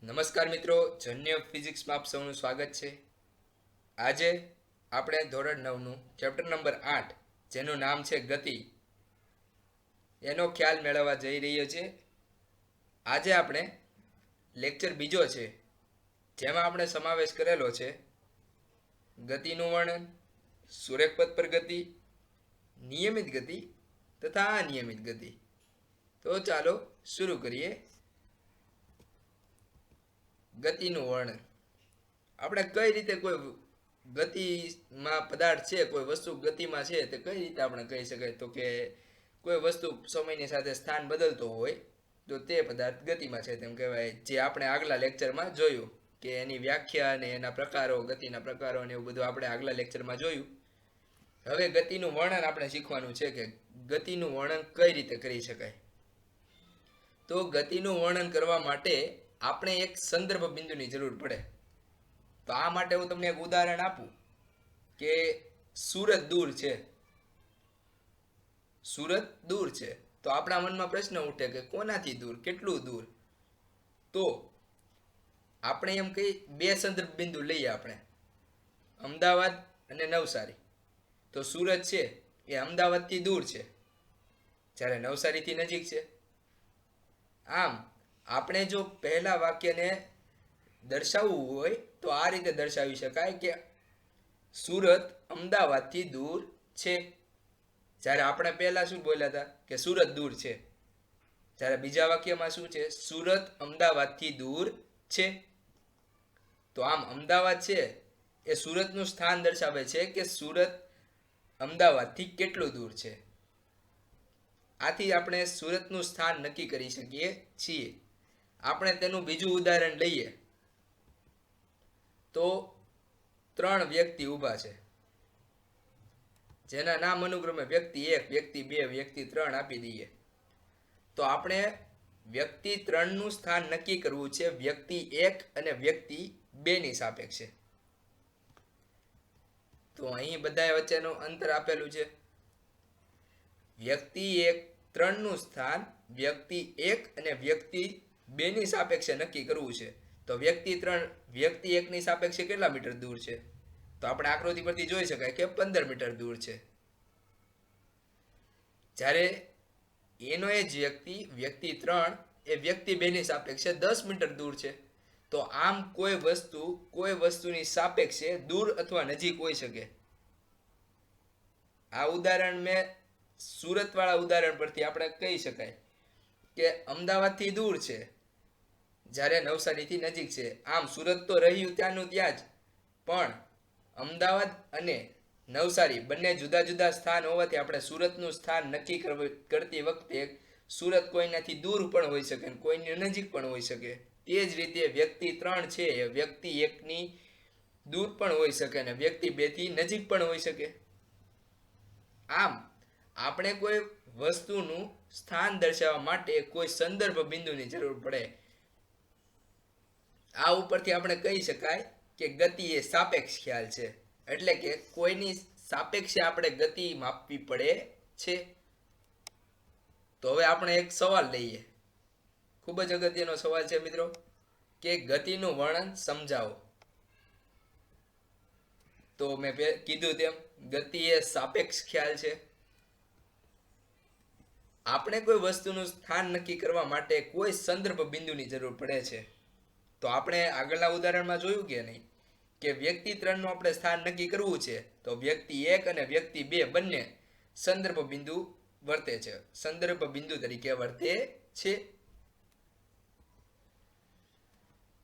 નમસ્કાર મિત્રો, જન્ય ફિઝિક્સમાં આપ સૌનું સ્વાગત છે. આજે આપણે ધોરણ 9નું ચેપ્ટર નંબર 8 જેનું નામ છે ગતિ એનો ખ્યાલ મેળવવા જઈ રહ્યો છે. આજે આપણે લેક્ચર બીજો છે જેમાં આપણે સમાવેશ કરેલો છે ગતિનું વર્ણન, સુરેખપથ પર ગતિ, નિયમિત ગતિ તથા અનિયમિત ગતિ. તો ચાલો શરૂ કરીએ. ગતિનું વર્ણન. આપણે કઈ રીતે કોઈ ગતિમાં પદાર્થ છે, કોઈ વસ્તુ ગતિમાં છે તે કઈ રીતે આપણે કહી શકાય? તો કે કોઈ વસ્તુ સમયની સાથે સ્થાન બદલતો હોય તો તે પદાર્થ ગતિમાં છે તેમ કહેવાય. જે આપણે આગલા લેક્ચરમાં જોયું કે એની વ્યાખ્યા અને એના પ્રકારો, ગતિના પ્રકારો અને એવું બધું આપણે આગલા લેક્ચરમાં જોયું. હવે ગતિનું વર્ણન આપણે શીખવાનું છે કે ગતિનું વર્ણન કઈ રીતે કરી શકાય. તો ગતિનું વર્ણન કરવા માટે આપણે એક સંદર્ભ બિંદુની જરૂર પડે. તો આ માટે હું તમને એક ઉદાહરણ આપું કે સુરત દૂર છે. સુરત દૂર છે તો આપણા મનમાં પ્રશ્ન ઉઠે કે કોનાથી દૂર, કેટલું દૂર? તો આપણે એમ કહી બે સંદર્ભ બિંદુ લઈએ આપણે, અમદાવાદ અને નવસારી. તો સુરત છે એ અમદાવાદથી દૂર છે જ્યારે નવસારીથી નજીક છે. આમ આપણે જો પહેલા વાક્યને દર્શાવવું હોય તો આ રીતે દર્શાવી શકાય કે સુરત અમદાવાદથી દૂર છે. જ્યારે આપણે પહેલા શું બોલ્યા હતા કે સુરત દૂર છે, જ્યારે બીજા વાક્યમાં શું છે? સુરત અમદાવાદથી દૂર છે. તો આમ અમદાવાદ છે એ સુરતનું સ્થાન દર્શાવે છે કે સુરત અમદાવાદથી કેટલું દૂર છે. આથી આપણે સુરતનું સ્થાન નક્કી કરી શકીએ છીએ. આપણે તેનું બીજું ઉદાહરણ લઈએ તો 3 વ્યક્તિ ઊભા છે જેના નામ અનુક્રમે વ્યક્તિ 1, વ્યક્તિ 2, વ્યક્તિ 3 આપી દઈએ. તો આપણે વ્યક્તિ 3 નું સ્થાન નક્કી કરવું છે વ્યક્તિ 1 અને વ્યક્તિ 2 ની સાપેક્ષે. તો અહીં બધા વચ્ચેનું અંતર આપેલું છે. વ્યક્તિ 3 નું સ્થાન વ્યક્તિ 1 અને વ્યક્તિ 2 ની સાપેક્ષે નક્કી કરવું છે. તો વ્યક્તિ 3 વ્યક્તિ 1 ની સાપેક્ષે કેટલા મીટર દૂર છે? તો આપણે આકૃતિ પરથી જોઈ શકાય કે 15 મીટર દૂર છે. જ્યારે એનો એ જ વ્યક્તિ વ્યક્તિ 3 એ વ્યક્તિ 2 ની સાપેક્ષે 10 મીટર દૂર છે. તો આમ કોઈ વસ્તુની સાપેક્ષે દૂર અથવા નજીક હોઈ શકે. આ ઉદાહરણ મેં સુરતવાળા ઉદાહરણ પરથી આપણે કહી શકાય કે અમદાવાદથી દૂર છે જ્યારે નવસારીથી નજીક છે. આમ સુરત તો રહ્યું ત્યાંનું ત્યાં જ, પણ અમદાવાદ અને નવસારી બંને જુદા જુદા સ્થાન હોવાથી આપણે સુરતનું સ્થાન નક્કી કરતી વખતે સુરત કોઈનાથી દૂર પણ હોઈ શકે અને કોઈની નજીક પણ હોઈ શકે. તે જ રીતે વ્યક્તિ 3 છે એ વ્યક્તિ 1 ની દૂર પણ હોઈ શકે અને વ્યક્તિ 2 થી નજીક પણ હોઈ શકે. આમ આપણે કોઈ વસ્તુનું સ્થાન દર્શાવવા માટે કોઈ સંદર્ભ બિંદુની જરૂર પડે. આ ઉપરથી આપણે કહી શકાય કે ગતિ એ સાપેક્ષ ખ્યાલ છે, એટલે કે કોઈની સાપેક્ષે આપણે ગતિ માપવી પડે છે. તો હવે આપણે એક સવાલ લઈએ. ખૂબ જ અગત્યનો સવાલ છે મિત્રો કે ગતિનું વર્ણન સમજાવો. તો મેં કીધું તેમ ગતિ એ સાપેક્ષ ખ્યાલ છે. આપણે કોઈ વસ્તુનું સ્થાન નક્કી કરવા માટે કોઈ સંદર્ભ બિંદુની જરૂર પડે છે. તો આપણે આગળના ઉદાહરણમાં જોયું કે નહીં કે વ્યક્તિ 3 નું આપણે સ્થાન નક્કી કરવું છે તો વ્યક્તિ 1 અને વ્યક્તિ 2 બંને સંદર્ભ બિંદુ વર્તે છે, સંદર્ભ બિંદુ તરીકે વર્તે છે.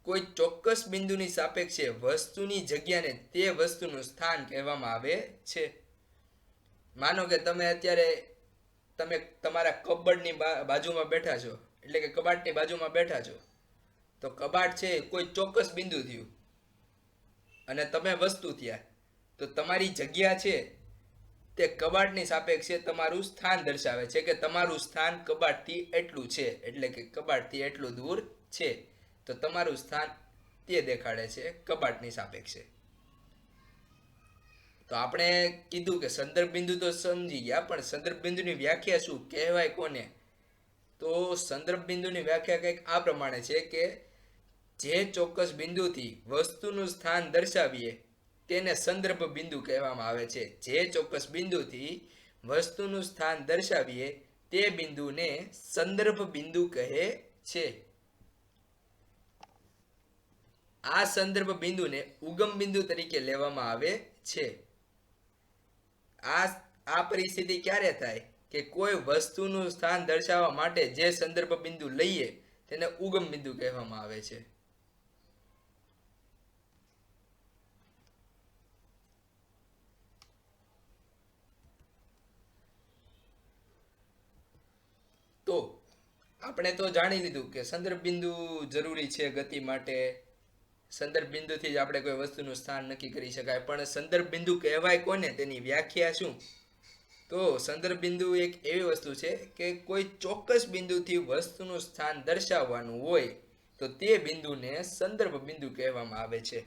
કોઈ ચોક્કસ બિંદુની સાપેક્ષે વસ્તુની જગ્યાને તે વસ્તુનું સ્થાન કહેવામાં આવે છે. માનો કે તમે તમારા કબાટની બાજુમાં બેઠા છો, એટલે કે કબાટની બાજુમાં બેઠા છો. તો કબાટ છે કોઈ ચોક્કસ બિંદુ થયું અને તમે વસ્તુ થયા. તો તમારી જગ્યા છે તે કબાટની સાપેક્ષે તમારું સ્થાન દર્શાવે છે કે તમારું સ્થાન કબાટથી એટલું છે, એટલે કે કબાટથી એટલું દૂર છે. તો તમારું સ્થાન તે દેખાડે છે કબાટની સાપેક્ષે. તો આપણે કીધું કે સંદર્ભ બિંદુ તો સમજી ગયા, પણ સંદર્ભ બિંદુની વ્યાખ્યા શું કહેવાય કોને? તો સંદર્ભ બિંદુની વ્યાખ્યા કંઈક આ પ્રમાણે છે કે જે ચોક્કસ બિંદુથી વસ્તુનું સ્થાન દર્શાવીએ તેને સંદર્ભ બિંદુ કહેવામાં આવે છે. જે ચોક્કસ બિંદુથી વસ્તુનું સ્થાન દર્શાવીએ તે બિંદુને સંદર્ભ બિંદુ કહે છે. આ સંદર્ભ બિંદુને ઉગમ બિંદુ તરીકે લેવામાં આવે છે. આ પરિસ્થિતિ ક્યારે થાય કે કોઈ વસ્તુનું સ્થાન દર્શાવવા માટે જે સંદર્ભ બિંદુ લઈએ તેને ઉગમ બિંદુ કહેવામાં આવે છે. તો આપણે તો જાણી લીધું કે સંદર્ભ બિંદુ જરૂરી છે ગતિ માટે. સંદર્ભ બિંદુથી જ આપણે કોઈ વસ્તુનું સ્થાન નક્કી કરી શકાય. પણ સંદર્ભ બિંદુ કહેવાય કોને, તેની વ્યાખ્યા શું? તો સંદર્ભ બિંદુ એક એવી વસ્તુ છે કે કોઈ ચોક્કસ બિંદુથી વસ્તુનું સ્થાન દર્શાવવાનું હોય તો તે બિંદુને સંદર્ભ બિંદુ કહેવામાં આવે છે.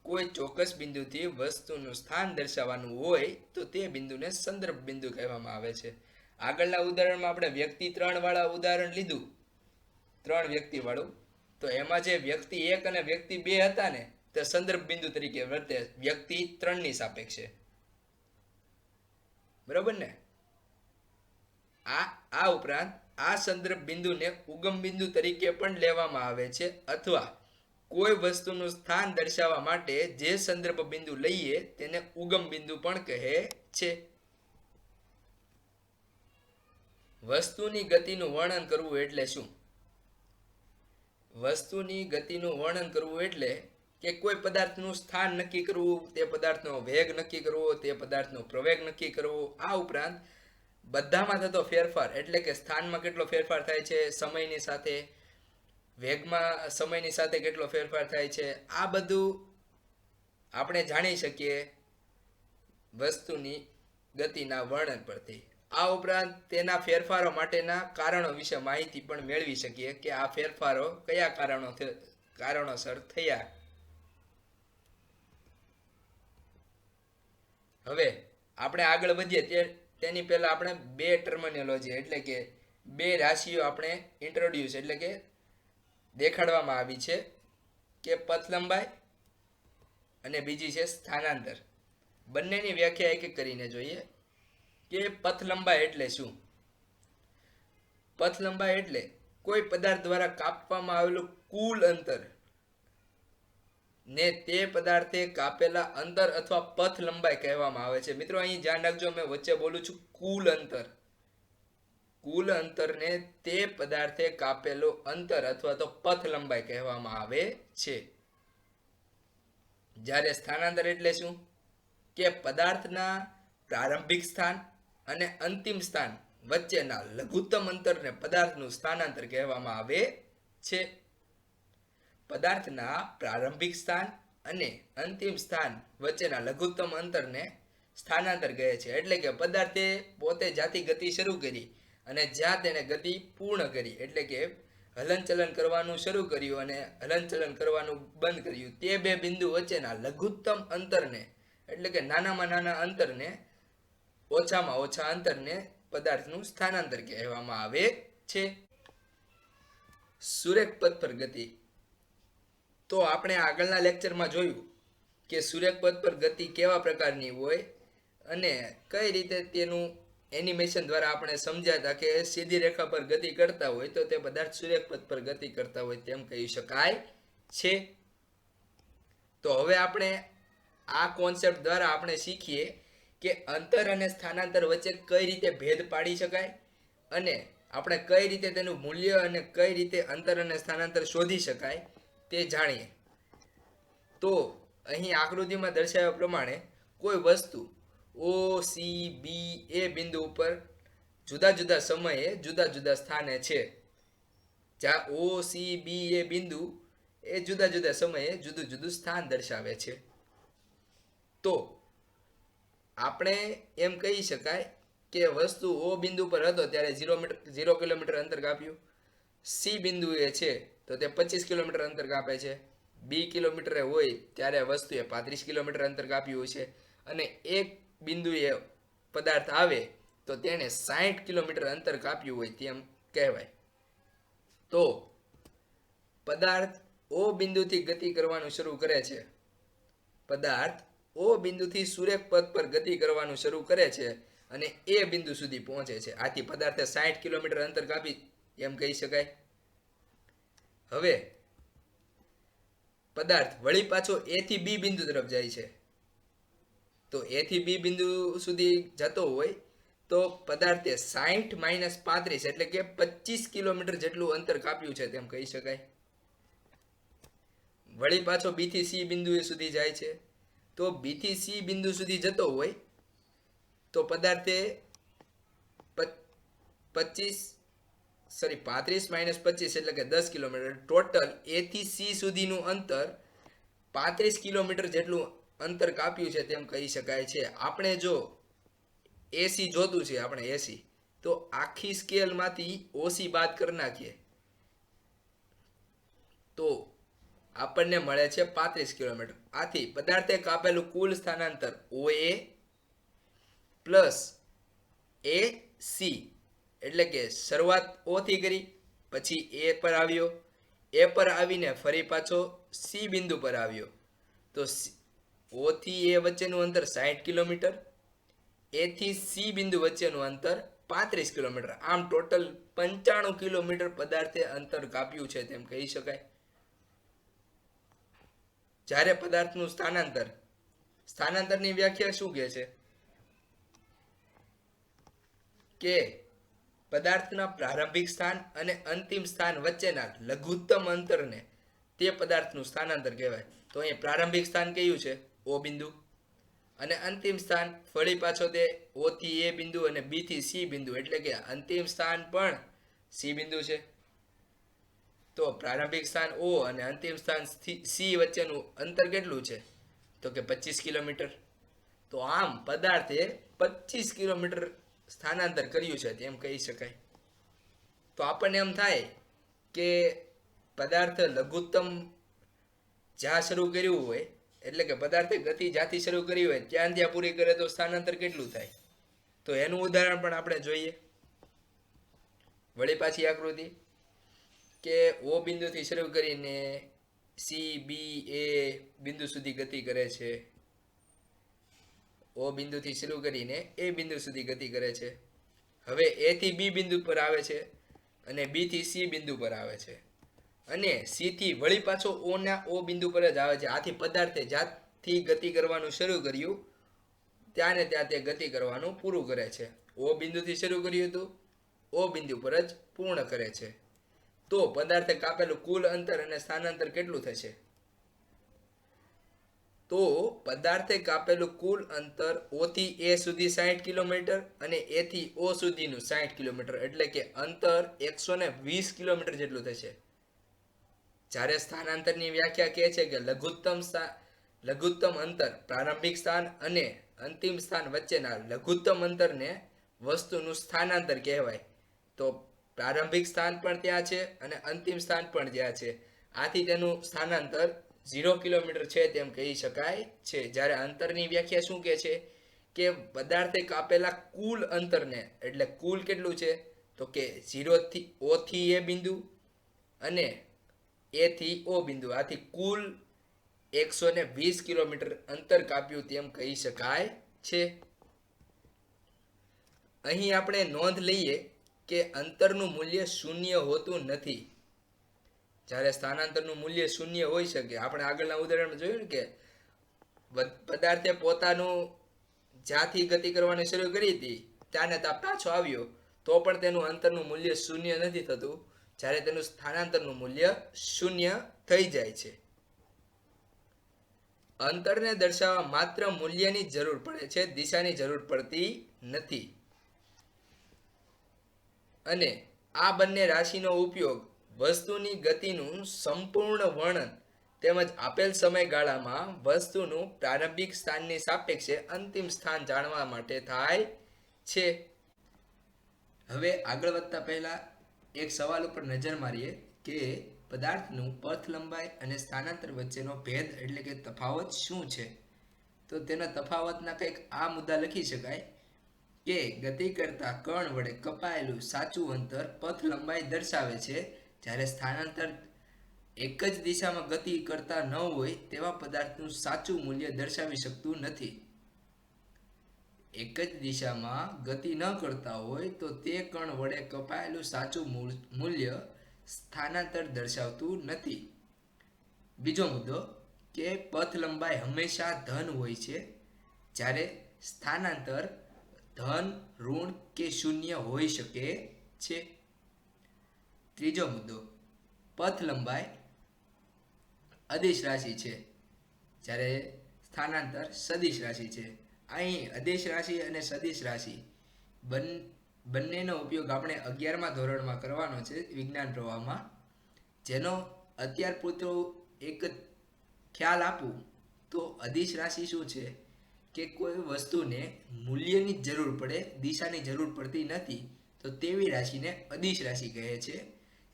કોઈ ચોક્કસ બિંદુથી વસ્તુનું સ્થાન દર્શાવવાનું હોય તો તે બિંદુને સંદર્ભ બિંદુ કહેવામાં આવે છે. આગળના ઉદાહરણમાં આપણે વ્યક્તિ 3 વાળા ઉદાહરણ લીધું, 3 વ્યક્તિ વાળું. તો એમાં જે વ્યક્તિ 1 અને વ્યક્તિ 2 હતા ને તે સંદર્ભ બિંદુ તરીકે વર્તે વ્યક્તિ 3 ની સાપેક્ષે. બરોબર ને? આ ઉપરાંત આ સંદર્ભ બિંદુને ઉગમ બિંદુ તરીકે પણ લેવામાં આવે છે, અથવા કોઈ વસ્તુનું સ્થાન દર્શાવવા માટે જે સંદર્ભ બિંદુ લઈએ તેને ઉગમ બિંદુ પણ કહે છે. વસ્તુની ગતિનું વર્ણન કરવું એટલે શું? વસ્તુની ગતિનું વર્ણન કરવું એટલે કે કોઈ પદાર્થનું સ્થાન નક્કી કરવું, તે પદાર્થનો વેગ નક્કી કરવો, તે પદાર્થનો પ્રવેગ નક્કી કરવો. આ ઉપરાંત બધામાં થતો ફેરફાર એટલે કે સ્થાનમાં કેટલો ફેરફાર થાય છે સમયની સાથે, વેગમાં સમયની સાથે કેટલો ફેરફાર થાય છે, આ બધું આપણે જાણી શકીએ વસ્તુની ગતિના વર્ણન પરથી. આ ઉપરાંત તેના ફેરફારો માટેના કારણો વિશે માહિતી પણ મેળવી શકીએ કે આ ફેરફારો કયા કારણોસર થયા. હવે આપણે આગળ વધીએ તેની પહેલા આપણે બે ટર્મિનોલોજી એટલે કે બે રાશિઓ આપણે ઇન્ટ્રોડ્યુસ એટલે કે દેખાડવામાં આવી છે કે પથ લંબાઈ અને બીજી છે સ્થાનાંતર. બંનેની વ્યાખ્યા એક એક કરીને જોઈએ કે પથ લંબાઈ એટલે શું. પથ લંબાઈ એટલે કોઈ પદાર્થ દ્વારા કાપવામાં આવેલું કુલ અંતર ને તે પદાર્થે કાપેલા અંતર અથવા પથ લંબાઈ કહેવામાં આવે છે. મિત્રો અહીં ધ્યાન રાખજો, મેં વચ્ચે બોલું છું કુલ અંતર. કુલ અંતરને તે પદાર્થે કાપેલો અંતર અથવા તો પથ લંબાઈ કહેવામાં આવે છે. જ્યારે સ્થાનાંતર એટલે શું કે પદાર્થના પ્રારંભિક સ્થાન અને અંતિમ સ્થાન વચ્ચેના લઘુત્તમ અંતરને પદાર્થનું સ્થાનાંતર કહેવામાં આવે છે. પદાર્થના પ્રારંભિક સ્થાન અને અંતિમ સ્થાન વચ્ચેના લઘુત્તમ અંતરને સ્થાનાંતર કહે છે. એટલે કે પદાર્થે પોતે જાતિ ગતિ શરૂ કરી અને જ્યાં તેને ગતિ પૂર્ણ કરી એટલે કે હલનચલન કરવાનું શરૂ કર્યું અને હલનચલન કરવાનું બંધ કર્યું, તે બે બિંદુ વચ્ચેના લઘુત્તમ અંતરને એટલે કે નાનામાં નાના અંતરને, ઓછામાં ઓછા અંતરને પદાર્થનું સ્થાનાંતર કહેવામાં આવે છે. સુરેખ પથ પર ગતિ. તો આપણે આગળના લેક્ચરમાં જોયું કે સુરેખ પથ પર ગતિ કેવા પ્રકારની હોય અને કઈ રીતે તેનું એનિમેશન દ્વારા આપણે સમજ્યા હતા કે સીધી રેખા પર ગતિ કરતા હોય તો તે પદાર્થ સુરેખ પથ પર ગતિ કરતા હોય તેમ કહી શકાય છે. તો હવે આપણે આ કોન્સેપ્ટ દ્વારા આપણે શીખીએ કે અંતર અને સ્થાનાંતર વચ્ચે કઈ રીતે ભેદ પાડી શકાય અને આપણે કઈ રીતે તેનું મૂલ્ય અને કઈ રીતે અંતર અને સ્થાનાંતર શોધી શકાય તે જાણીએ. તો અહીં આકૃતિમાં દર્શાવ્યા પ્રમાણે કોઈ વસ્તુ O, C, B, A બિંદુ ઉપર જુદા જુદા સમયે જુદા જુદા સ્થાને છે. જ્યાં O, C, B, A બિંદુ એ જુદા જુદા સમયે જુદું જુદું સ્થાન દર્શાવે છે. તો આપણે એમ કહી શકાય કે વસ્તુ O બિંદુ પર હતો ત્યારે 0 કિલોમીટર અંતર કાપ્યું. C બિંદુએ છે તો તે 25 કિલોમીટર અંતર કાપે છે. B કિલોમીટરે હોય ત્યારે વસ્તુએ 35 કિલોમીટર અંતર કાપ્યું છે અને એક બિંદુએ પદાર્થ આવે તો તેણે 60 કિલોમીટર અંતર કાપ્યું હોય તેમ કહેવાય. તો પદાર્થ ઓ બિંદુથી ગતિ કરવાનું શરૂ કરે છે, પદાર્થ ઓ બિંદુથી સુરેખ પથ પર ગતિ કરવાનું શરૂ કરે છે અને એ બિંદુ સુધી પહોંચે છે. આથી પદાર્થે 60 કિલોમીટર અંતર કાપી એમ કહી શકાય. હવે પદાર્થ વળી પાછો એ થી બી બિંદુ તરફ જાય છે. તો એ થી બી બિંદુ સુધી જતો હોય તો પદાર્થે 60 માઇનસ 35 એટલે કે 25 કિલોમીટર જેટલું અંતર કાપ્યું છે તેમ કહી શકાય. વળી પાછો બી થી સી બિંદુ સુધી જાય છે. તો બી થી સી બિંદુ સુધી જતો હોય તો પદાર્થે 35 માઇનસ 25 એટલે કે 10 કિલોમીટર, ટોટલ એ થી સી સુધીનું અંતર 35 કિલોમીટર જેટલું અંતર કાપ્યું છે તેમ કહી શકાય છે. આપણે જો એસી જોતું છે, આપણે એસી તો આખી સ્કેલમાંથી ઓસી બાદ કરી નાખીએ તો આપણને મળે છે 35 કિલોમીટર. આથી પદાર્થે કાપેલું કુલ સ્થાનાંતર OA પ્લસ AC એટલે કે શરૂઆત O થી કરી, પછી A પર આવ્યો, A પર આવીને ફરી પાછો C બિંદુ પર આવ્યો તો O થી A વચ્ચેનું અંતર 60 કિલોમીટર, A થી C બિંદુ વચ્ચેનું અંતર 35 કિલોમીટર. આમ ટોટલ 95 કિલોમીટર પદાર્થે અંતર કાપ્યું છે તેમ કહી શકાય. જ્યારે પદાર્થનું સ્થાનાંતરની વ્યાખ્યા શું કહે છે કે પદાર્થના પ્રારંભિક સ્થાન અને અંતિમ સ્થાન વચ્ચેના લઘુત્તમ અંતરને તે પદાર્થનું સ્થાનાંતર કહેવાય. તો અહીં પ્રારંભિક સ્થાન કયું છે? O બિંદુ. અને અંતિમ સ્થાન ફરી પાછો તે O થી A બિંદુ અને B થી C બિંદુ એટલે કે અંતિમ સ્થાન પણ C બિંદુ છે. તો પ્રારંભિક સ્થાન O અને અંતિમ સ્થાન C વચ્ચેનું અંતર કેટલું છે? તો કે 25 કિલોમીટર. તો આમ પદાર્થે 25 કિલોમીટર સ્થાનાંતર કર્યું છે તેમ કહી શકાય. તો આપણને એમ થાય કે પદાર્થ લઘુત્તમ જ્યાં શરૂ કર્યું હોય એટલે કે પદાર્થે ગતિ જ્યાંથી શરૂ કરી હોય ત્યાં પૂરી કરે તો સ્થાનાંતર કેટલું થાય? તો એનું ઉદાહરણ પણ આપણે જોઈએ. વળી પાછી આકૃતિ કે O બિંદુથી શરૂ કરીને C, B, A બિંદુ સુધી ગતિ કરે છે. O બિંદુથી શરૂ કરીને A બિંદુ સુધી ગતિ કરે છે. હવે A થી B બિંદુ પર આવે છે અને B થી C બિંદુ પર આવે છે અને C થી વળી પાછો O બિંદુ પર જ આવે છે. આથી પદાર્થે જ્યાંથી ગતિ કરવાનું શરૂ કર્યું ત્યાં ને ત્યાં તે ગતિ કરવાનું પૂરું કરે છે. O બિંદુથી શરૂ કર્યું હતું, O બિંદુ પર જ પૂર્ણ કરે છે. તો પદાર્થે કાપેલું કુલ અંતર અને સ્થાનાંતર કેટલું થશે? તો પદાર્થે કાપેલું કુલ અંતર O થી A સુધી 60 કિલોમીટર અને A થી O સુધીનું 60 કિલોમીટર એટલે કે અંતર 120 કિલોમીટર જેટલું થશે. જ્યારે સ્થાનાંતરની વ્યાખ્યા કહે છે કે લઘુત્તમ અંતર પ્રારંભિક સ્થાન અને અંતિમ સ્થાન વચ્ચેના લઘુત્તમ અંતરને વસ્તુનું સ્થાનાંતર કહેવાય. તો પ્રારંભિક સ્થાન પણ ત્યાં છે અને અંતિમ સ્થાન પણ ત્યાં છે. આથી તેનું સ્થાનાંતર 0 કિલોમીટર છે તેમ કહી શકાય છે. જ્યારે અંતરની વ્યાખ્યા શું કહે છે કે પદાર્થે કાપેલા કુલ અંતરને એટલે કુલ કેટલું છે તો કે 0 થી O થી A બિંદુ અને A થી O બિંદુ, આથી કુલ 120 કિલોમીટર અંતર કાપ્યું તેમ કહી શકાય છે. અહીં આપણે નોંધ લઈએ કે અંતરનું મૂલ્ય શૂન્ય હોતું નથી. જ્યારે સ્થાનાંતરનું મૂલ્ય શૂન્ય હોઈ શકે, આપણે આગળના ઉદાહરણમાં જોયું ને કે પદાર્થે પોતાનું જ્યાંથી ગતિ કરવાની શરૂ કરી હતી ત્યાંને ત્યાં પાછો આવ્યો તો પણ તેનું અંતરનું મૂલ્ય શૂન્ય નથી થતું. જ્યારે તેનું સ્થાનાંતરનું મૂલ્ય શૂન્ય થઈ જાય છે. અંતરને દર્શાવવા માત્ર મૂલ્યની જરૂર પડે છે, દિશાની જરૂર પડતી નથી. અને આ બંને રાશિનો ઉપયોગ વસ્તુની ગતિનું સંપૂર્ણ વર્ણન તેમજ આપેલ સમયગાળામાં વસ્તુનું પ્રારંભિક સ્થાનની સાપેક્ષે અંતિમ સ્થાન જાણવા માટે થાય છે. હવે આગળ વધતા પહેલા એક સવાલ ઉપર નજર મારીએ કે પદાર્થનું પથ લંબાઈ અને સ્થાનાંતર વચ્ચેનો ભેદ એટલે કે તફાવત શું છે? તો તેના તફાવતના કંઈક આ મુદ્દા લખી શકાય કે ગતિ કરતા કણ વડે કપાયેલું સાચું અંતર પથ લંબાઈ દર્શાવે છે, જ્યારે સ્થાનાંતર એક જ દિશામાં ગતિ કરતા ન હોય તેવા પદાર્થનું સાચું મૂલ્ય દર્શાવી શકતું નથી. એક જ દિશામાં ગતિ ન કરતા હોય તો તે કણ વડે કપાયેલું સાચું મૂલ્ય સ્થાનાંતર દર્શાવતું નથી. બીજો મુદ્દો કે પથ લંબાઈ હંમેશા ધન હોય છે, જ્યારે સ્થાનાંતર ધન, ઋણ કે શૂન્ય હોઈ શકે છે. ત્રીજો મુદ્દો, પથ લંબાઈ અદિશ રાશિ છે, જ્યારે સ્થાનાંતર સદિશ રાશિ છે. અહીં અદિશ રાશિ અને સદિશ રાશિ બંનેનો ઉપયોગ આપણે 11મા ધોરણમાં કરવાનો છે વિજ્ઞાન પ્રવાહમાં. જેનો અત્યાર પૂરતો એક ખ્યાલ આપું તો અદિશ રાશિ શું છે કે કોઈ વસ્તુને મૂલ્યની જ જરૂર પડે, દિશાની જરૂર પડતી નથી, તો તેવી રાશિને અદિશ રાશિ કહે છે.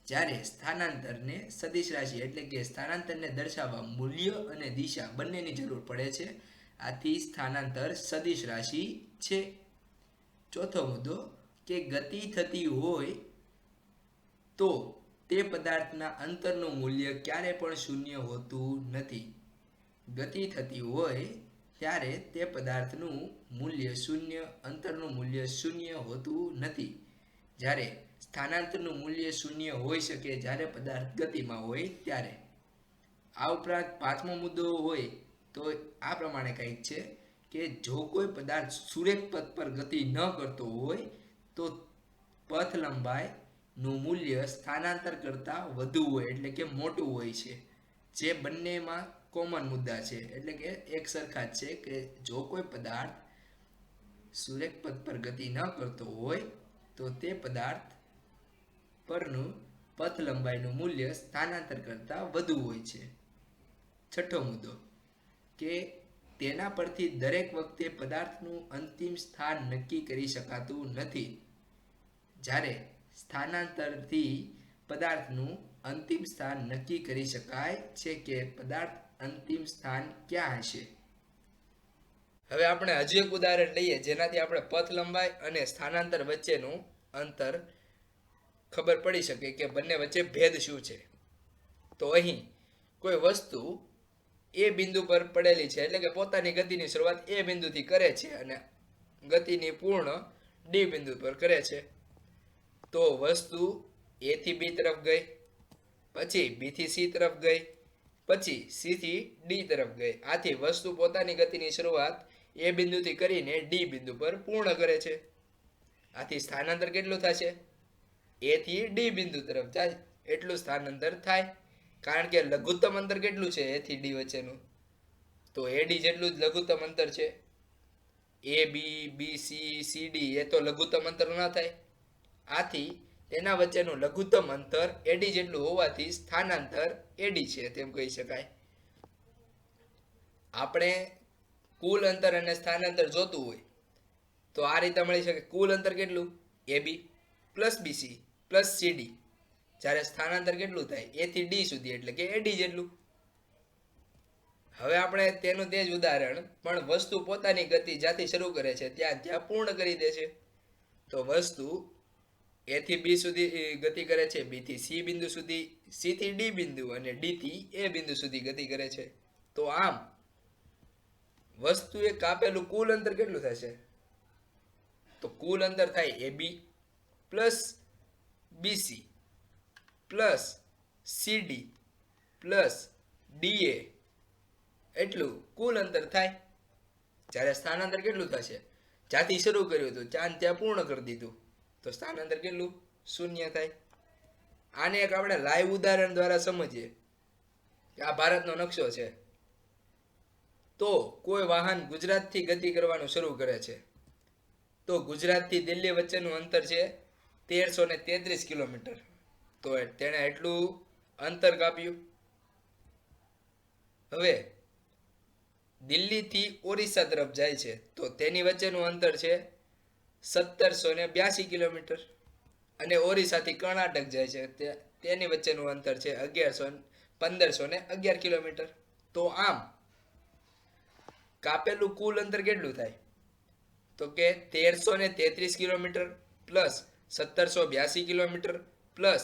જ્યારે સ્થાનાંતરને સદિશ રાશિ એટલે કે સ્થાનાંતરને દર્શાવવા મૂલ્ય અને દિશા બંનેની જરૂર પડે છે. આથી સ્થાનાંતર સદિશ રાશિ છે. ચોથો મુદ્દો કે ગતિ થતી હોય તો તે પદાર્થના અંતરનું મૂલ્ય ક્યારે પણ શૂન્ય હોતું નથી. ગતિ થતી હોય ત્યારે તે પદાર્થનું મૂલ્ય શૂન્ય, અંતરનું મૂલ્ય શૂન્ય હોતું નથી. જ્યારે સ્થાનાંતરનું મૂલ્ય શૂન્ય હોઈ શકે જ્યારે પદાર્થ ગતિમાં હોય ત્યારે. આ ઉપરાંત પાંચમો મુદ્દો હોય તો આ પ્રમાણે કંઈક છે કે જો કોઈ પદાર્થ સુરેખ પથ પર ગતિ ન કરતો હોય તો પથ લંબાઈનું મૂલ્ય સ્થાનાંતર કરતાં વધુ હોય એટલે કે મોટું હોય છે. જે બંનેમાં કોમન મુદ્દા છે, એટલે કે એક સરખા જ છે કે જો કોઈ પદાર્થ સુરેખ પથ પર ગતિ ન કરતો હોય તો તે પદાર્થ પરનું પથ લંબાઈનું મૂલ્ય સ્થાનાંતર કરતાં વધુ હોય છે. છઠ્ઠો મુદ્દો કે તેના પરથી દરેક વખતે પદાર્થનું અંતિમ સ્થાન નક્કી કરી શકાતું નથી. જ્યારે સ્થાનાંતરથી પદાર્થનું અંતિમ સ્થાન નક્કી કરી શકાય છે કે પદાર્થ અંતિમ સ્થાન ક્યાં હશે. હવે આપણે હજુ એક ઉદાહરણ લઈએ જેનાથી આપણે પથ લંબાઈ અને સ્થાનાંતર વચ્ચેનું અંતર ખબર પડી શકે કે બંને વચ્ચે ભેદ શું છે. તો અહીં કોઈ વસ્તુ એ બિંદુ પર પડેલી છે, એટલે કે પોતાની ગતિની શરૂઆત એ બિંદુથી કરે છે અને ગતિની પૂર્ણ ડી બિંદુ પર કરે છે. તો વસ્તુ એ થી બી તરફ ગઈ, પછી બી થી સી તરફ ગઈ, પછી સી થી ડી તરફ ગઈ. આથી વસ્તુ પોતાની ગતિની શરૂઆત એ બિંદુથી કરીને ડી બિંદુ પર પૂર્ણ કરે છે. આથી સ્થાનાંતર કેટલું થશે? એ થી ડી બિંદુ તરફ જાય એટલું સ્થાનાંતર થાય. કારણ કે લઘુત્તમ અંતર કેટલું છે એ થી ડી વચ્ચેનું? તો એ ડી જેટલું જ લઘુત્તમ અંતર છે. એ બી, બી સી, સી ડી એ તો લઘુત્તમ અંતર ના થાય. આથી તેના વચ્ચેનું લઘુત્તમ અંતર એડી જેટલું હોવાથી સ્થાનાંતર એડી છે તેમ કહી શકાય. આપણે કુલ અંતર અને સ્થાનાંતર જોતું હોય તો આ રીતે મળી શકે. કુલ અંતર કેટલું? એ બી પ્લસ બીસી પ્લસ સીડી. જ્યારે સ્થાનાંતર કેટલું થાય? એ થી ડી સુધી એટલે કે એડી જેટલું. હવે આપણે તેનું તે જ ઉદાહરણ પણ વસ્તુ પોતાની ગતિ જ્યાંથી શરૂ કરે છે ત્યાં પૂર્ણ કરી દે છે. તો વસ્તુ એ થી બી સુધી ગતિ કરે છે, બી થી સી બિંદુ સુધી, સી થી ડી બિંદુ અને ડી થી એ બિંદુ સુધી ગતિ કરે છે. તો આમ વસ્તુએ કાપેલું કુલ અંતર કેટલું થશે? તો કુલ અંતર થાય એ બી પ્લસ બીસી પ્લસ સીડી પ્લસ ડીએ એટલું કુલ અંતર થાય. જ્યારે સ્થાનાંતર કેટલું થશે? જ્યાંથી શરૂ કર્યું હતું ત્યાં પૂર્ણ કરી દીધું તો સ્થાનાંતર કેટલું? શૂન્ય થાય. આને એક આપણે લાઈવ ઉદાહરણ દ્વારા સમજીએ કે આ ભારતનો નકશો છે. તો કોઈ વાહન ગુજરાતથી ગતિ કરવાનું શરૂ કરે છે તો ગુજરાતથી દિલ્હી વચ્ચેનું અંતર છે 1333 કિલોમીટર. તો તેણે એટલું અંતર કાપ્યું. હવે દિલ્હીથી ઓરિસ્સા તરફ જાય છે તો તેની વચ્ચેનું અંતર છે 1782 કિલોમીટર. અને ઓરિસ્સાથી કર્ણાટક જાય છે તેની વચ્ચેનું અંતર છે 1511 કિલોમીટર. તો આમ કાપેલું કુલ અંતર કેટલું થાય? તો કે 1333 kilometre plus 1782 kilometre plus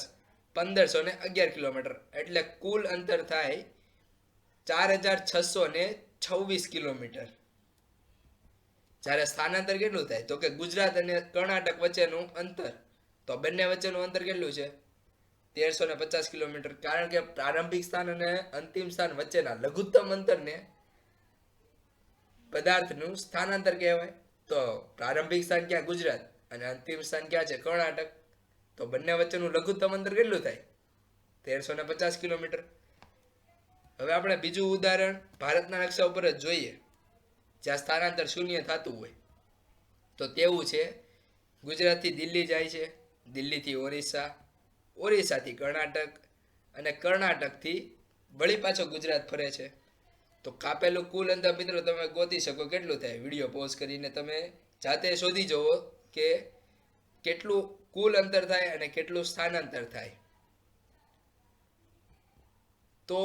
1511 kilometre, એટલે કુલ અંતર થાય 4626 કિલોમીટર. જ્યારે સ્થાનાંતર કેટલું થાય તો કે ગુજરાત અને કર્ણાટક વચ્ચેનું અંતર, તો બંને વચ્ચેનું અંતર કેટલું છે 1350 કિલોમીટર. કારણ કે પ્રારંભિક સ્થાન અને અંતિમ સ્થાન વચ્ચેના લઘુત્તમ અંતરને પદાર્થનું સ્થાનાંતર કહેવાય. તો પ્રારંભિક સ્થાન ક્યાં ગુજરાત અને અંતિમ સ્થાન ક્યાં છે કર્ણાટક, તો બંને વચ્ચેનું લઘુત્તમ અંતર કેટલું થાય 1350 કિલોમીટર. હવે આપણે બીજું ઉદાહરણ ભારતના નકશા ઉપર જ જોઈએ જ્યાં સ્થાનાંતર શૂન્ય થતું હોય. તો તેવું છે ગુજરાતથી દિલ્હી જાય છે, દિલ્હીથી ઓરિસ્સા, ઓરિસ્સાથી કર્ણાટક અને કર્ણાટકથી વળી પાછો ગુજરાત ફરે છે. તો કાપેલું કુલ અંતર મિત્રો તમે ગોતી શકો કેટલું થાય. વિડીયો પોઝ કરીને તમે જાતે શોધી જુઓ કે કેટલું કુલ અંતર થાય અને કેટલું સ્થાનાંતર થાય. તો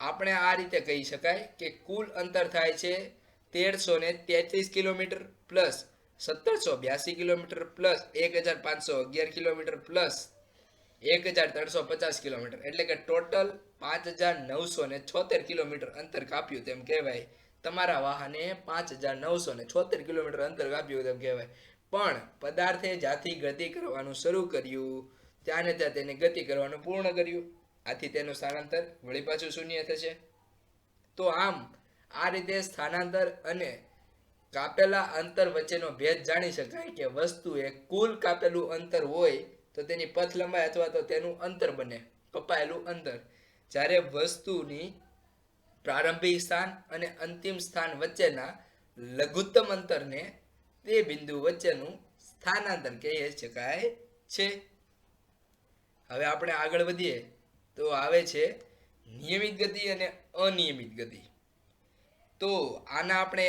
આપણે આ રીતે કહી શકાય કે કુલ અંતર થાય છે 1333 kilometre plus 1782 kilometre plus 1511 kilometre plus 1350 kilometre, એટલે કે ટોટલ 5976 કિલોમીટર અંતર કાપ્યું તેમ કહેવાય. તમારા વાહને 5976 કિલોમીટર અંતર કાપ્યું તેમ કહેવાય. પણ પદાર્થે જ્યાંથી ગતિ કરવાનું શરૂ કર્યું ત્યાં ને ત્યાં તેને ગતિ કરવાનું પૂર્ણ કર્યું, આથી તેનું સ્થાનાંતર વળી પાછું શૂન્ય થશે. તો આમ આ રીતે સ્થાનાંતર અને કાપેલા અંતર વચ્ચેનો ભેદ જાણી શકાય કે વસ્તુએ કુલ કાપેલું અંતર હોય તો તેની પથ લંબાઈ અથવા તો તેનું અંતર બને કપાયેલું અંતર. જ્યારે વસ્તુની પ્રારંભિક સ્થાન અને અંતિમ સ્થાન વચ્ચેના લઘુત્તમ અંતરને તે બિંદુ વચ્ચેનું સ્થાનાંતર કહી શકાય છે. હવે આપણે આગળ વધીએ તો આવે છે નિયમિત ગતિ અને અનિયમિત ગતિ. તો આના આપણે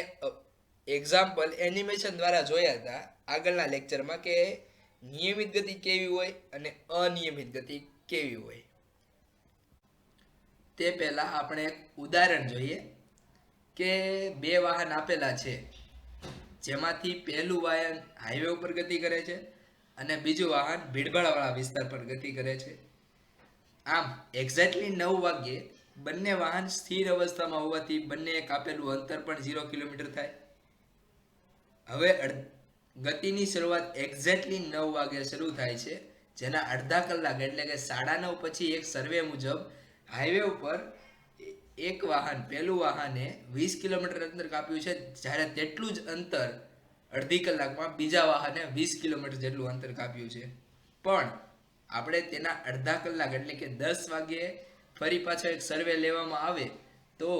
એક્ઝામ્પલ એનિમેશન દ્વારા જોયા હતા આગળના લેક્ચરમાં કે નિયમિત ગતિ કેવી હોય અને અનિયમિત ગતિ કેવી હોય. તે પહેલા આપણે એક ઉદાહરણ જોઈએ કે બે વાહન આપેલા છે જેમાંથી પહેલું વાહન હાઈવે ઉપર ગતિ કરે છે અને બીજું વાહન ભીડભાડવાળા વિસ્તાર પર ગતિ કરે છે. આમ એક્ઝેક્ટલી 9 વાગ્યે બંને વાહન સ્થિર અવસ્થામાં હોવાથી બંને કાપેલું અંતર પણ 0 કિલોમીટર થાય. હવે ગતિની શરૂઆત એક્ઝેક્ટલી 9 વાગે શરૂ થાય છે, જેના અડધા કલાક એટલે કે 9:30 પછી એક સર્વે મુજબ હાઈવે ઉપર એક વાહન પહેલું વાહને 20 કિલોમીટર અંતર કાપ્યું છે, જ્યારે તેટલું જ અંતર અડધી કલાકમાં બીજા વાહને 20 કિલોમીટર જેટલું અંતર કાપ્યું છે. પણ આપણે તેના અડધા કલાક એટલે કે 10 વાગ્યે ફરી પાછો એક સર્વે લેવામાં આવે તો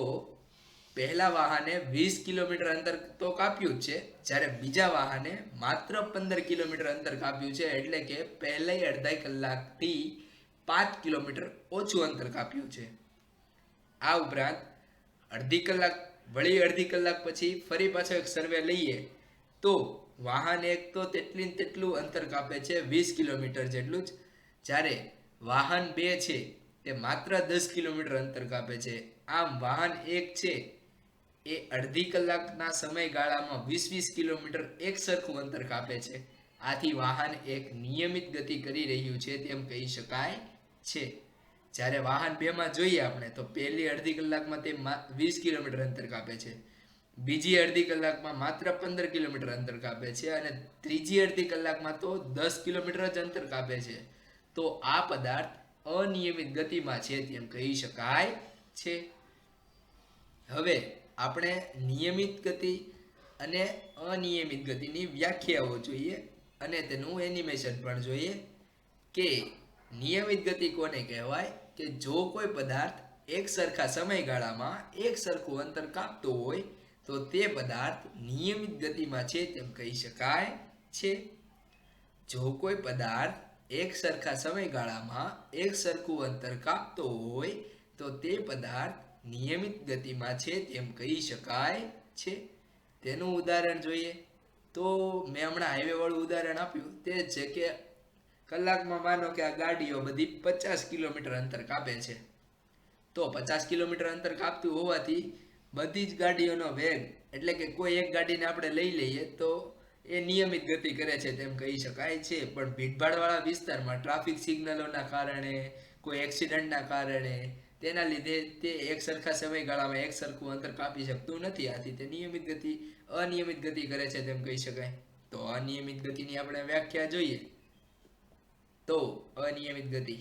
પહેલા વાહને 20 કિલોમીટર અંતર તો કાપ્યું જ છે, જ્યારે બીજા વાહને માત્ર 15 કિલોમીટર અંતર કાપ્યું છે, એટલે કે પહેલા અડધા કલાકથી 5 કિલોમીટર ઓછું અંતર કાપ્યું છે. આ ઉપરાંત અડધી કલાક પછી ફરી પાછો એક સર્વે લઈએ તો વાહન એક તો તેટલું અંતર કાપે છે 20 કિલોમીટર જેટલું જ, જ્યારે વાહન 2 છે તે માત્ર 10 કિલોમીટર અંતર કાપે છે. આમ વાહન 1 છે એ અડધી કલાકના સમયગાળામાં 20 કિલોમીટર એક સરખું અંતર કાપે છે. આથી વાહન એક નિયમિત ગતિ કરી રહ્યું છે તેમ કહી શકાય છે. જ્યારે વાહન 2 માં જોઈએ આપણે તો પહેલી અડધી કલાકમાં તે 20 કિલોમીટર અંતર કાપે છે, બીજી અડધી કલાકમાં માત્ર 15 કિલોમીટર અંતર કાપે છે અને ત્રીજી અડધી કલાકમાં તો 10 કિલોમીટર જ અંતર કાપે છે. તો આ પદાર્થ અનિયમિત ગતિમાં છે તેમ કહી શકાય છે. હવે આપણે નિયમિત ગતિ અને અનિયમિત ગતિની વ્યાખ્યાઓ જોઈએ અને તેનું એનિમેશન પણ જોઈએ કે નિયમિત ગતિ કોને કહેવાય કે જો કોઈ પદાર્થ એક સરખા સમયગાળામાં એક સરખું અંતર કાપતો હોય તો તે પદાર્થ નિયમિત ગતિમાં છે તેમ કહી શકાય છે. જો કોઈ પદાર્થ એક સરખા સમયગાળામાં એક સરખું અંતર કાપતો હોય તો તે પદાર્થ નિયમિત ગતિમાં છે તેમ કહી શકાય છે. તેનું ઉદાહરણ જોઈએ તો મેં હમણાં હાઈવે વાળું ઉદાહરણ આપ્યું તે છે કે કલાકમાં માનો કે આ ગાડીઓ બધી 50 કિલોમીટર અંતર કાપે છે, તો 50 કિલોમીટર અંતર કાપતું હોવાથી બધી જ ગાડીઓનો વેગ એટલે કે કોઈ એક ગાડીને આપણે લઈ લઈએ તો એ નિયમિત ગતિ કરે છે તેમ કહી શકાય છે. પણ ભીડભાડવાળા વિસ્તારમાં ટ્રાફિક સિગ્નલોના કારણે, કોઈ એક્સિડન્ટના કારણે, તેના લીધે તે એક સરખા સમયગાળામાં એક સરખું અંતર કાપી શકતું નથી. આથી તે અનિયમિત ગતિ કરે છે તેમ કહી શકાય. તો અનિયમિત ગતિની આપણે વ્યાખ્યા જોઈએ તો અનિયમિત ગતિ,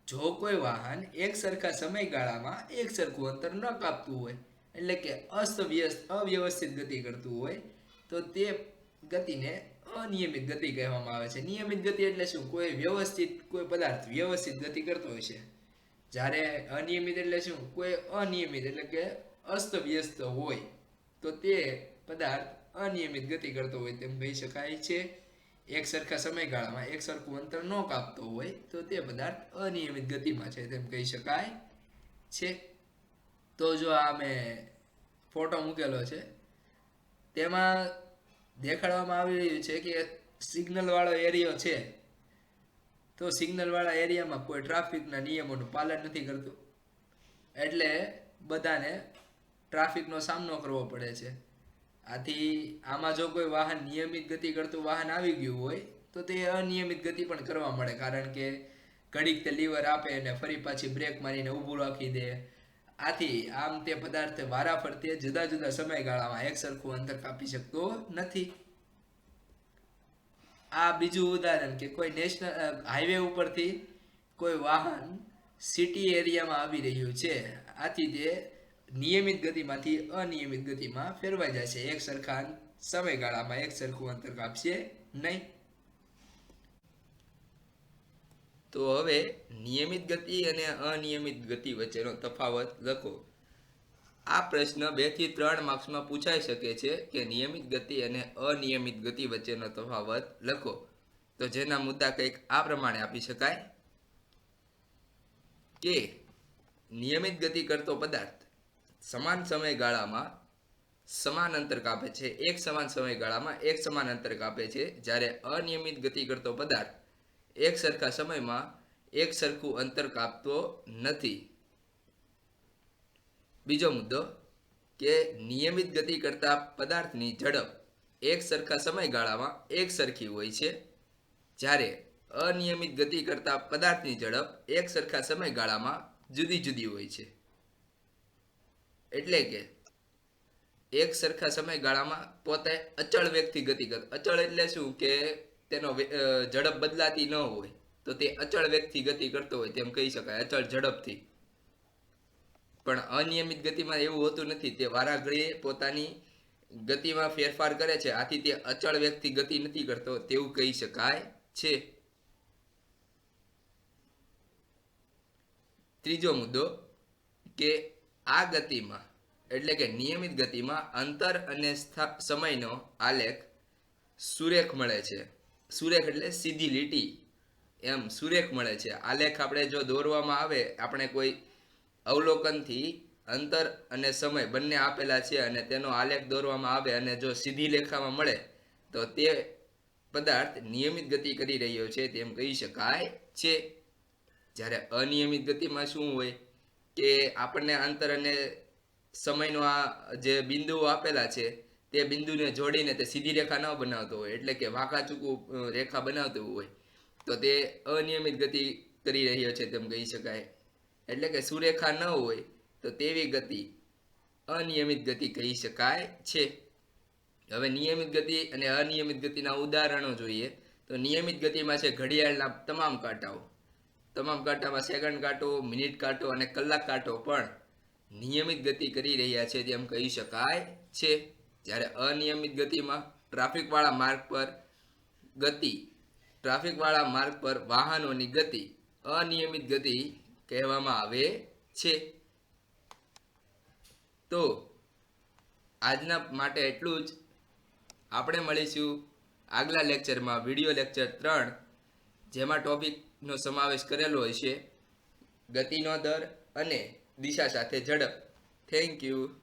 જો કોઈ વાહન એક સરખા સમયગાળામાં એક સરખું અંતર ન કાપતું હોય, એટલે કે અવ્યવસ્થિત ગતિ કરતું હોય, તો તે ગતિને અનિયમિત ગતિ કહેવામાં આવે છે. નિયમિત ગતિ એટલે શું? કોઈ પદાર્થ વ્યવસ્થિત ગતિ કરતો હોય છે. જ્યારે અનિયમિત એટલે શું? કોઈ અનિયમિત એટલે કે અસ્તવ્યસ્ત હોય, તો તે પદાર્થ અનિયમિત ગતિ કરતો હોય તેમ કહી શકાય છે. એક સરખા સમયગાળામાં એક સરખું અંતર ન કાપતો હોય તો તે પદાર્થ અનિયમિત ગતિમાં છે તેમ કહી શકાય છે. તો જો આ મેં ફોટો મૂકેલો છે, તેમાં દેખાડવામાં આવી રહ્યું છે કે સિગ્નલ વાળો એરિયો છે, તો સિગ્નલ વાળા એરિયામાં કોઈ ટ્રાફિકના નિયમોનું પાલન નથી કરતું, એટલે બધાને ટ્રાફિકનો સામનો કરવો પડે છે. આથી આમાં જો કોઈ વાહન નિયમિત ગતિ કરતું વાહન આવી ગયું હોય તો તે અનિયમિત ગતિ પણ કરવા મળે, કારણ કે ઘડીક તે લીવર આપે અને ફરી પાછી બ્રેક મારીને ઊભું રાખી દે. આથી આમ તે પદાર્થ વારાફરતે જુદા જુદા સમયગાળામાં એક સરખું અંતર કાપી શકતો નથી. આ બીજું ઉદાહરણ કે કોઈ નેશનલ હાઈવે ઉપરથી કોઈ વાહન સિટી એરિયામાં આવી રહ્યું છે, આથી તે નિયમિત ગતિમાંથી અનિયમિત ગતિમાં ફેરવાઈ જાય છે. એક સરખા સમયગાળામાં એક સરખું અંતર કાપશે નહીં. તો હવે નિયમિત ગતિ અને અનિયમિત ગતિ વચ્ચેનો તફાવત લખો. આ પ્રશ્ન 2 થી 3 માર્ક્સમાં પૂછાઈ શકે છે કે નિયમિત ગતિ અને અનિયમિત ગતિ વચ્ચેનો તફાવત લખો. તો જેના મુદ્દા કંઈક આ પ્રમાણે આપી શકાય કે નિયમિત ગતિ કરતો પદાર્થ સમાન સમયગાળામાં સમાન અંતર કાપે છે, એક સમાન સમયગાળામાં એક સમાન અંતર કાપે છે, જ્યારે અનિયમિત ગતિ કરતો પદાર્થ એક સરખા સમયમાં એક સરખું અંતર કાપતો નથી. બીજો મુદ્દો કે નિયમિત ગતિ કરતા પદાર્થની ઝડપ એક સરખા સમયગાળામાં એક સરખી હોય છે, જ્યારે અનિયમિત ગતિ કરતા પદાર્થની ઝડપ એક સરખા સમયગાળામાં જુદી જુદી હોય છે. એટલે કે એક સરખા સમયગાળામાં પોતે અચળ વેગથી ગતિ કરે. અચળ એટલે શું? કે તેનો ઝડપ બદલાતી ન હોય, તો તે અચળ વેગથી ગતિ કરતો હોય તેમ કહી શકાય, અચળ ઝડપથી. પણ અનિયમિત ગતિમાં એવું હોતું નથી, તે વારાઘડીએ પોતાની ગતિમાં ફેરફાર કરે છે, આથી તે અચળ વેગથી ગતિ નથી કરતો તેવું કહી શકાય છે. ત્રીજો મુદ્દો કે આ ગતિમાં એટલે કે નિયમિત ગતિમાં અંતર અને સમયનો આલેખ સુરેખ મળે છે. સુરેખ એટલે સીધી લીટી, એમ સુરેખ મળે છે. આલેખ આપણે જો દોરવામાં આવે, આપણે કોઈ અવલોકનથી અંતર અને સમય બંને આપેલા છે અને તેનો આલેખ દોરવામાં આવે અને જો સીધી રેખામાં મળે તો તે પદાર્થ નિયમિત ગતિ કરી રહ્યો છે તેમ કહી શકાય છે. જ્યારે અનિયમિત ગતિમાં શું હોય કે આપણને અંતર અને સમયનો આ જે બિંદુઓ આપેલા છે તે બિંદુને જોડીને તે સીધી રેખા ન બનાવતો હોય, એટલે કે વાંકા ચૂકું રેખા બનાવતું હોય, તો તે અનિયમિત ગતિ કરી રહ્યો છે તેમ કહી શકાય. એટલે કે સુરેખા ન હોય તો તેવી ગતિ અનિયમિત ગતિ કહી શકાય છે. હવે નિયમિત ગતિ અને અનિયમિત ગતિના ઉદાહરણો જોઈએ. તો નિયમિત ગતિમાં છે ઘડિયાળના તમામ કાંટામાં સેકન્ડ કાંટો, મિનિટ કાંટો અને કલાક કાંટો પણ નિયમિત ગતિ કરી રહ્યા છે તેમ કહી શકાય છે. જ્યારે અનિયમિત ગતિમાં ટ્રાફિકવાળા માર્ગ પર વાહનોની ગતિ અનિયમિત ગતિ કહેવામાં આવે છે. તો આજના માટે એટલું જ. આપણે મળીશું આગલા લેક્ચરમાં, વિડીયો લેક્ચર 3, જેમાં ટોપિકનો સમાવેશ કરેલો હશે ગતિનો દર અને દિશા સાથે ઝડપ. Thank you.